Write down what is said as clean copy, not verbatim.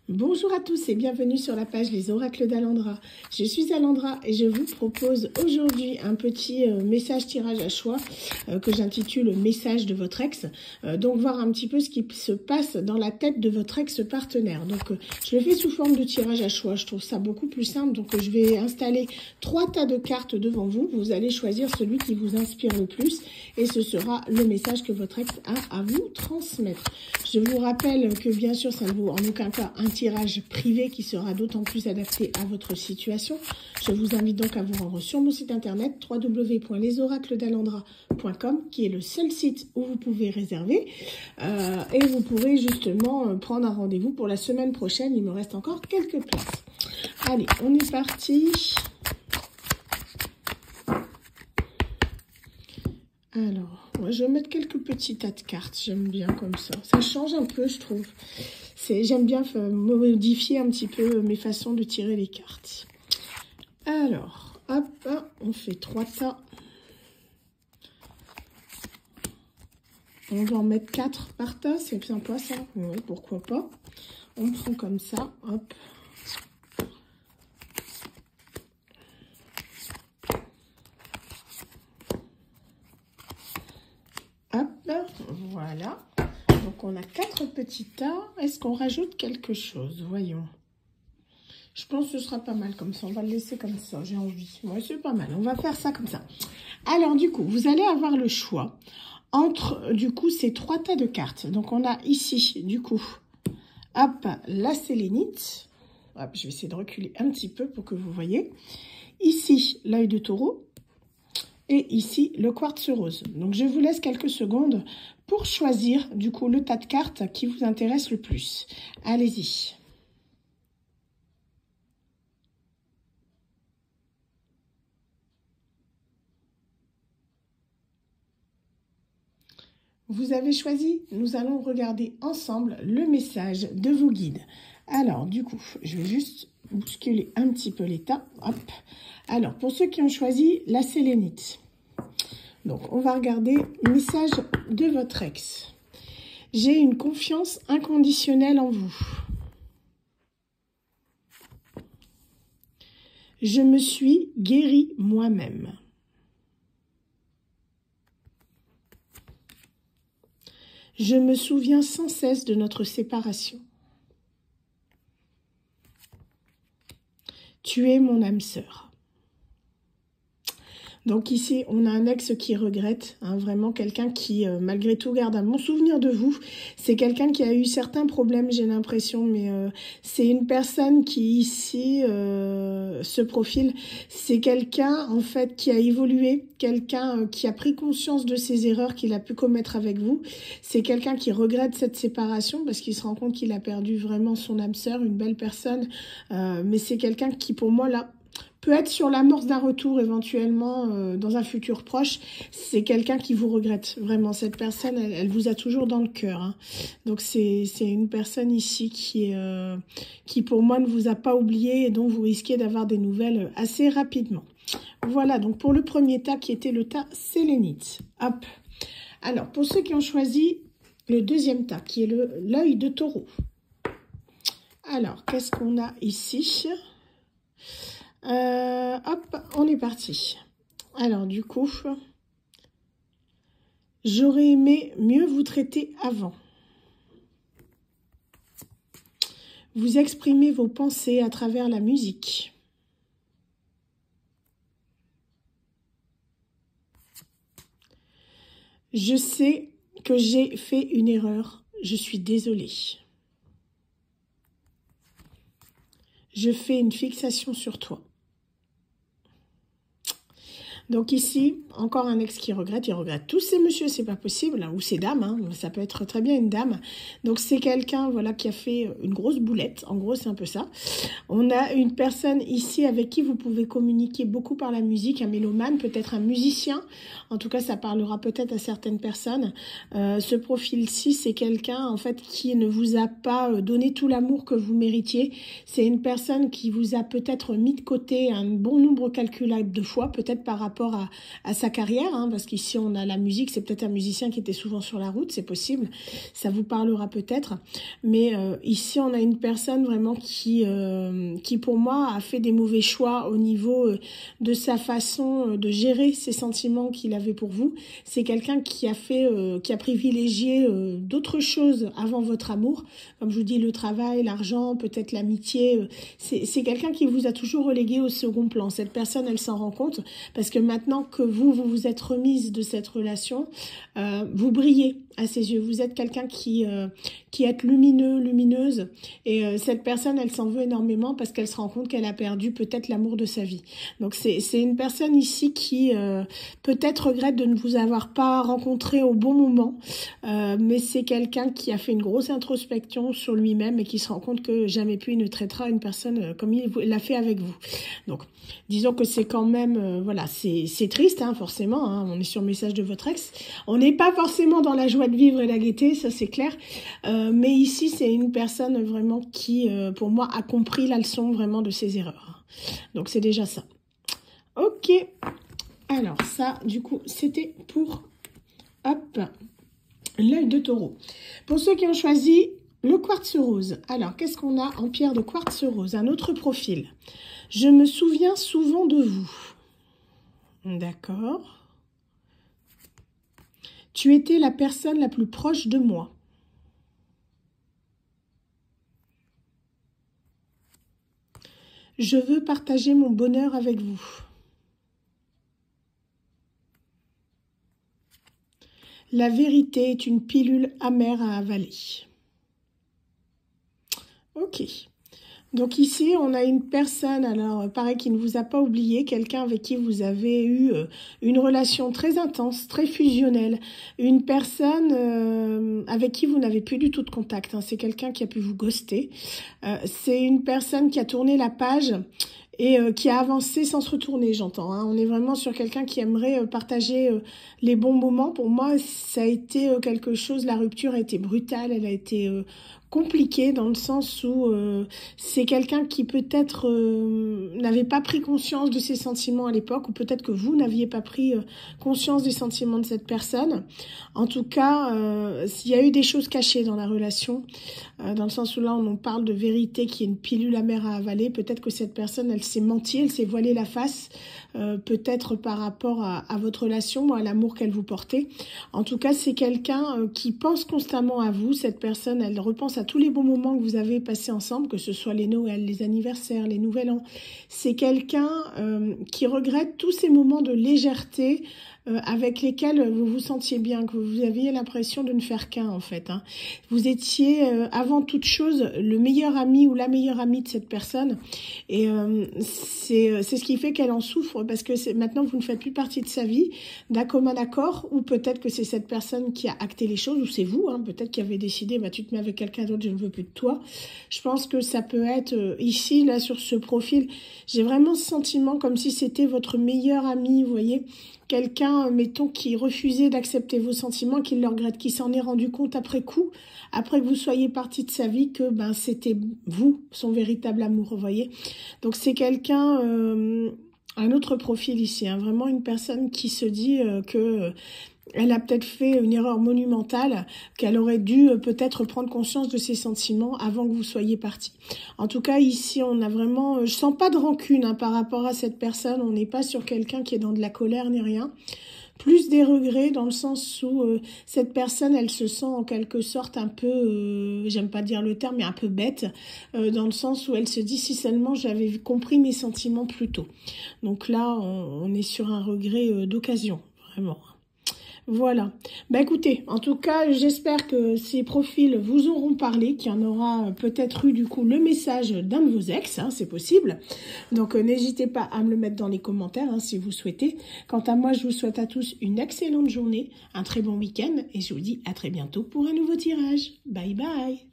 Bonjour à tous et bienvenue sur la page Les Oracles d'Alandra. Je suis Alandra et je vous propose aujourd'hui un petit message tirage à choix que j'intitule Message de votre ex. Donc voir un petit peu ce qui se passe dans la tête de votre ex-partenaire. Donc je le fais sous forme de tirage à choix, je trouve ça beaucoup plus simple. Donc je vais installer 3 tas de cartes devant vous. Vous allez choisir celui qui vous inspire le plus et ce sera le message que votre ex a à vous transmettre. Je vous rappelle que bien sûr ça ne vaut en aucun cas un tirage privé qui sera d'autant plus adapté à votre situation. Je vous invite donc à vous rendre sur mon site internet www.lesoracledalandra.com qui est le seul site où vous pouvez réserver et vous pourrez justement prendre un rendez-vous pour la semaine prochaine. Il me reste encore quelques places. Allez, on est parti. Alors, moi je vais mettre quelques petits tas de cartes, j'aime bien comme ça. Ça change un peu, je trouve. J'aime bien modifier un petit peu mes façons de tirer les cartes. Alors, hop, on fait 3 tas. On va en mettre 4 par tas, c'est sympa ça. Oui, pourquoi pas. On prend comme ça, hop. Hop, voilà. Donc, on a 4 petits tas. Est-ce qu'on rajoute quelque chose? Voyons. Je pense que ce sera pas mal comme ça. On va le laisser comme ça. J'ai envie. Ouais, c'est pas mal. On va faire ça comme ça. Alors, du coup, vous allez avoir le choix entre, du coup, ces 3 tas de cartes. Donc, on a ici, du coup, hop, la sélénite. Hop, je vais essayer de reculer un petit peu pour que vous voyez. Ici, l'œil de taureau. Et ici, le quartz rose. Donc, je vous laisse quelques secondes pour choisir, du coup, le tas de cartes qui vous intéresse le plus. Allez-y. Vous avez choisi, nous allons regarder ensemble le message de vos guides. Alors, du coup, je vais juste bousculer un petit peu les tas. Hop. Alors, pour ceux qui ont choisi la sélénite. Donc, on va regarder le message de votre ex. J'ai une confiance inconditionnelle en vous. Je me suis guérie moi-même. Je me souviens sans cesse de notre séparation. Tu es mon âme sœur. Donc ici, on a un ex qui regrette, hein, vraiment quelqu'un qui, malgré tout, garde un bon souvenir de vous. C'est quelqu'un qui a eu certains problèmes, j'ai l'impression, mais c'est une personne qui, ici, se profile. C'est quelqu'un, en fait, qui a évolué, quelqu'un qui a pris conscience de ses erreurs qu'il a pu commettre avec vous. C'est quelqu'un qui regrette cette séparation parce qu'il se rend compte qu'il a perdu vraiment son âme sœur, une belle personne. Mais c'est quelqu'un qui, pour moi, là, peut être sur l'amorce d'un retour éventuellement dans un futur proche. C'est quelqu'un qui vous regrette. Vraiment, cette personne, elle vous a toujours dans le cœur. Hein. Donc, c'est une personne ici qui, pour moi, ne vous a pas oublié et dont vous risquez d'avoir des nouvelles assez rapidement. Voilà, donc pour le premier tas qui était le tas sélénite. Hop. Alors, pour ceux qui ont choisi le deuxième tas, qui est l'œil de taureau. Alors, qu'est-ce qu'on a ici ? Hop, on est parti. Alors, du coup, j'aurais aimé mieux vous traiter avant. Vous exprimez vos pensées à travers la musique. Je sais que j'ai fait une erreur. Je suis désolée. Je fais une fixation sur toi. Donc ici, encore un ex qui regrette. Il regrette tous ces messieurs, c'est pas possible. Ou ces dames, hein, ça peut être très bien une dame. Donc c'est quelqu'un voilà, qui a fait une grosse boulette. En gros, c'est un peu ça. On a une personne ici avec qui vous pouvez communiquer beaucoup par la musique. Un mélomane, peut-être un musicien. En tout cas, ça parlera peut-être à certaines personnes. Ce profil-ci, c'est quelqu'un en fait qui ne vous a pas donné tout l'amour que vous méritiez. C'est une personne qui vous a peut-être mis de côté un bon nombre calculable de fois, peut-être par rapport rapport à sa carrière, hein, parce qu'ici on a la musique, c'est peut-être un musicien qui était souvent sur la route, c'est possible, ça vous parlera peut-être, mais ici on a une personne vraiment qui pour moi a fait des mauvais choix au niveau de sa façon de gérer ses sentiments qu'il avait pour vous. C'est quelqu'un qui a privilégié d'autres choses avant votre amour, comme je vous dis, le travail, l'argent, peut-être l'amitié. C'est quelqu'un qui vous a toujours relégué au second plan. Cette personne, elle s'en rend compte parce que maintenant que vous vous êtes remise de cette relation, vous brillez à ses yeux. Vous êtes quelqu'un qui est lumineux, lumineuse, et cette personne, elle s'en veut énormément parce qu'elle se rend compte qu'elle a perdu peut-être l'amour de sa vie. Donc c'est une personne ici qui peut-être regrette de ne vous avoir pas rencontré au bon moment, mais c'est quelqu'un qui a fait une grosse introspection sur lui-même et qui se rend compte que jamais plus il ne traitera une personne comme il l'a fait avec vous. Donc disons que c'est quand même, voilà, c'est triste, hein, forcément, hein, on est sur le message de votre ex, on n'est pas forcément dans la joie de vivre et la gaieté, ça c'est clair, mais ici c'est une personne vraiment qui, pour moi, a compris la leçon vraiment de ses erreurs. Donc c'est déjà ça. Ok, alors ça, du coup, c'était pour, hop, l'œil de taureau. Pour ceux qui ont choisi le quartz rose, alors qu'est-ce qu'on a en pierre de quartz rose? Un autre profil. Je me souviens souvent de vous. D'accord. Tu étais la personne la plus proche de moi. Je veux partager mon bonheur avec vous. La vérité est une pilule amère à avaler. Ok. Donc ici, on a une personne, alors pareil, qui ne vous a pas oublié, quelqu'un avec qui vous avez eu une relation très intense, très fusionnelle, une personne avec qui vous n'avez plus du tout de contact, hein. C'est quelqu'un qui a pu vous ghoster, c'est une personne qui a tourné la page et qui a avancé sans se retourner, j'entends, hein. On est vraiment sur quelqu'un qui aimerait partager les bons moments. Pour moi, ça a été quelque chose, la rupture a été brutale, elle a été compliquée dans le sens où c'est quelqu'un qui peut-être n'avait pas pris conscience de ses sentiments à l'époque, ou peut-être que vous n'aviez pas pris conscience des sentiments de cette personne. En tout cas, il y a eu des choses cachées dans la relation, dans le sens où là on parle de vérité qui est une pilule amère à avaler. Peut-être que cette personne, elle s'est menti, elle s'est voilée la face, peut-être par rapport à votre relation ou à l'amour qu'elle vous portait. En tout cas, c'est quelqu'un qui pense constamment à vous. Cette personne, elle repense à tous les bons moments que vous avez passés ensemble, que ce soit les Noëls, les anniversaires, les Nouvel An. C'est quelqu'un qui regrette tous ces moments de légèreté avec lesquels vous vous sentiez bien, que vous aviez l'impression de ne faire qu'un en fait, hein. Vous étiez avant toute chose le meilleur ami ou la meilleure amie de cette personne, et c'est ce qui fait qu'elle en souffre, parce que maintenant vous ne faites plus partie de sa vie d'un commun accord, ou peut-être que c'est cette personne qui a acté les choses, ou c'est vous, hein, peut-être qui avez décidé, bah, tu te mets avec quelqu'un d'autre, je ne veux plus de toi. Je pense que ça peut être ici, là, sur ce profil, j'ai vraiment ce sentiment comme si c'était votre meilleur ami, vous voyez, quelqu'un, mettons, qui refusait d'accepter vos sentiments, qui le regrette, qui s'en est rendu compte après coup, après que vous soyez parti de sa vie, que ben c'était vous, son véritable amour, vous voyez. Donc c'est quelqu'un, un autre profil ici, hein, vraiment une personne qui se dit que elle a peut-être fait une erreur monumentale, qu'elle aurait dû peut-être prendre conscience de ses sentiments avant que vous soyez parti. En tout cas, ici, on a vraiment... je sens pas de rancune hein, par rapport à cette personne. On n'est pas sur quelqu'un qui est dans de la colère ni rien. Plus des regrets dans le sens où cette personne, elle se sent en quelque sorte un peu, j'aime pas dire le terme, mais un peu bête, dans le sens où elle se dit si seulement j'avais compris mes sentiments plus tôt. Donc là, on est sur un regret d'occasion, vraiment. Voilà. Bah écoutez, en tout cas, j'espère que ces profils vous auront parlé, qu'il y en aura peut-être eu du coup le message d'un de vos ex, hein, c'est possible. Donc n'hésitez pas à me le mettre dans les commentaires hein, si vous souhaitez. Quant à moi, je vous souhaite à tous une excellente journée, un très bon week-end et je vous dis à très bientôt pour un nouveau tirage. Bye bye.